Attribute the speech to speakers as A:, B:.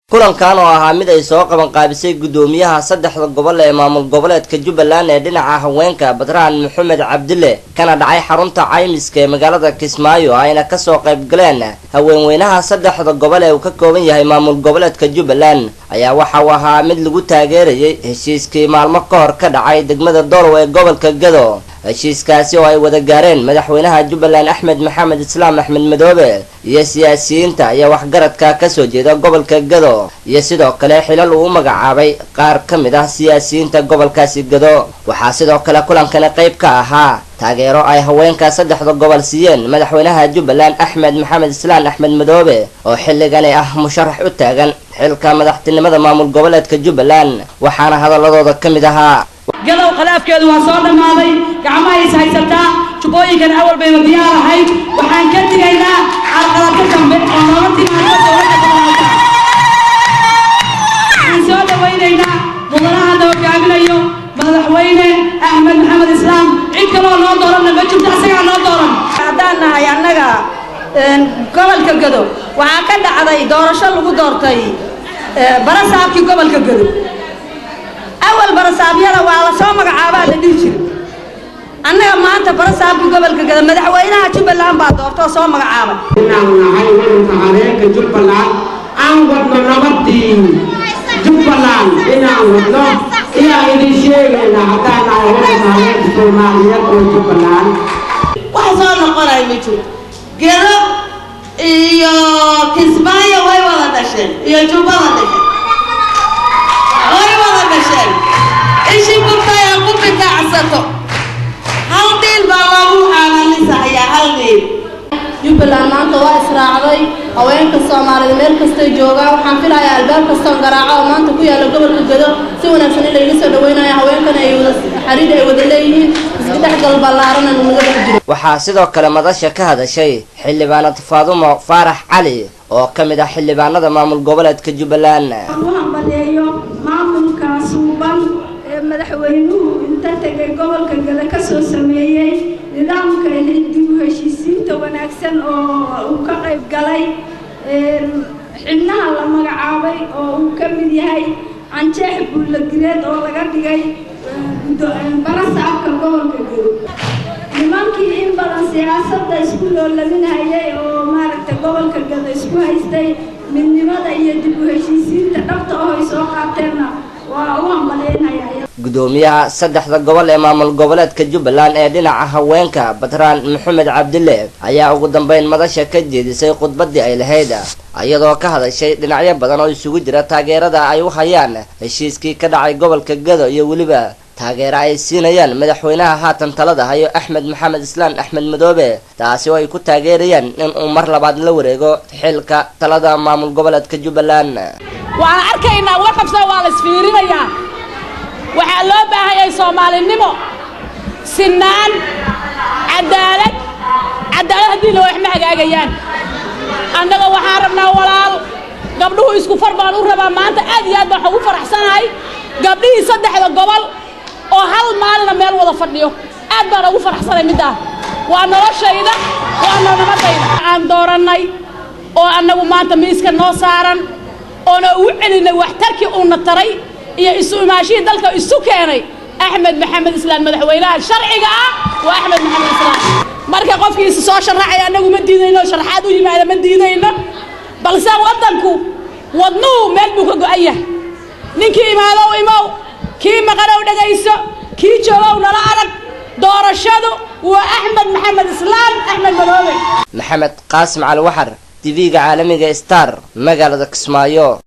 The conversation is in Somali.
A: kulankan oo ahaa mid ay soo qaban qaabisay gudoomiyaha saddexda gobol ee maamul goboleedka Jubbaland ee dhinaca haweenka Badraan Maxamed Cabdille kana dhacay xarunta caymiska ee magaalada Kismaayo ayna ka soo qayb galeen haweenweynaha saddexda gobol ee uu ka kooban yahay maamul goboleedka Jubbaland ayaa waxa uu ahaa mid lagu taageerayay heshiiskii maalmo ka hor ka dhacay degmada Doolow ee gobolka Gado heshiiskaasi oo ay wada gaareen madaxweynaha Jubbaland Axmed Maxamed Islaam Axmed Madoobe iyo siyaasiyiinta ayaa waxgaradka ka soo jeeda gobolka Gado iyo sidoo kale xilal uu magacaabay qaar ka mid ah siyaasiyiinta gobolkaasi Gado waxaa sidoo kale kulankan qayb ka ahaa taageero ay haweenka saddexda gobol siiyeen madaxweynaha Jubbaland Axmed Maxamed Islaam Axmed Madoobe oo xilligan ah musharax u taagan xilka madaxtinimada maamul goboleedka Jubbaland waxaana hadaladooda ka mid ahaa
B: Gado khalaafkeedu waa soo dhamaaday gacmaha is haysataa jubooyinkan awal bay diyaar ahayd waxaan ka digaynaa carqalad ka dambe oo nolosha aan soo dhawaynaynaa mudanaha hogaaminayo madaxweyne Axmed Maxamed Islaam cid kale oo noo dooran ma jirto asaga noo dooran hadaan nahay annaga gobolka Gado waxa ka dhacday doorasho lagu doortay barasaabkii gobolka Gado أول برسابيلا وعلى سوما عابد ديجي أنا ما أنت برسابي قبل كذا مدحوينها جبلان بعد أرتو سوما عابد.
C: نحن هاي ولد عليك جبلان أنقذ من نبضي جبلان إنا ولد إلى إلى شيء إلى حتى أنا ولد عليك سومالية وجبلان.
B: وحصلنا قراي ميتو كذا يا كسبايا وين ولا دشين يا جبلان دشين. إيش يبغى يقول بك عصته هل دين بالله على النساء يا هل دين
D: Jubbaland maanta waa israacday haweenka Soomaaliyeed meel kasta jooga waxaan filayaa albaab kasta oo garaaca oo maanta ku yaala gobolka Gado si wanaagsan in la soo dhaweynayo haweenkana ay xariir ay wada leeyihiin isdhexgal ballaaran oo naga jiro
A: waxaa sidoo kale madasha ka hadashay xildhibaanad Faadumo Faarax Cali oo ka mid ah xildhibaanada maamul goboleedka Jubbaland
E: madaxweynuhu inta tagay gobolka Gado ka soo sameeyay nidaamka dib u heshiisiinta wanaagsan oo uu ka qayb galay xilnaha la magacaabay oo uu ka mid yahay Anjeex Buulagireed oo laga dhigay barasaabka gobolka Gado nimankii in badan siyaasadda isku loolaminayay oo maaragtay gobolka Gado isku haystay midnimada iyo dib u heshiisiinta dhabta oo ay soo qaateena gudoomiyaha saddexda gobol ee maamul goboleedka Jubbaland ee dhinaca haweenka Badraan Maxamed Cabdille ayaa ugu dambeyn madasha ka jeedisay khudbadii ay lahayd iyadoo ka hadashay dhinacyo badan oo isugu jira taageerada ay u hayaan heshiiskii ka dhacay gobolka Gado iyo waliba taageero ay siinayaan madaxweynaha haatan talada hayo Axmed Maxamed Islaam Axmed Madoobe taasi oo ay ku taageerayaan in uu mar labaad la wareego xilka talada maamul goboleedka Jubbaland
B: وأنا أركينا وقف سوى السفيرين يا وحلو بها يا سومالينيمو سنان عدالة هذي لو إحنا حقاقيان عندنا وحاربنا ولال قبله يسكو فربان وربا ما أنت أدياد بحقوق فرح سنة هاي قبله يصدح القبل وهل مالنا مال ولا فرديو أدبر أقول فرح سنة مده وأنا رشيدة وأنا نمطينا عن دورناي وأنا وما أنت ميسك النصارن أنا وعلنا واحتركي أن الطري يسوع ماشي ذلك السكاني أحمد محمد إسلام مدحويناه الشرعي وأحمد محمد إسلام مركز قفكي يسوع شرعي أنا ومدينينا شرحات ويجي على مدينينا بل سام وطنكو وضنو ملبوك جايه نكى ماذا ويمو كي مقرأ ودقيسه كي جوا ونلا عرق دور الشادو وأحمد محمد إسلام أحمد مدحوين
A: محمد قاسم على وحر تي في عالمي ستار مقالة كسمايو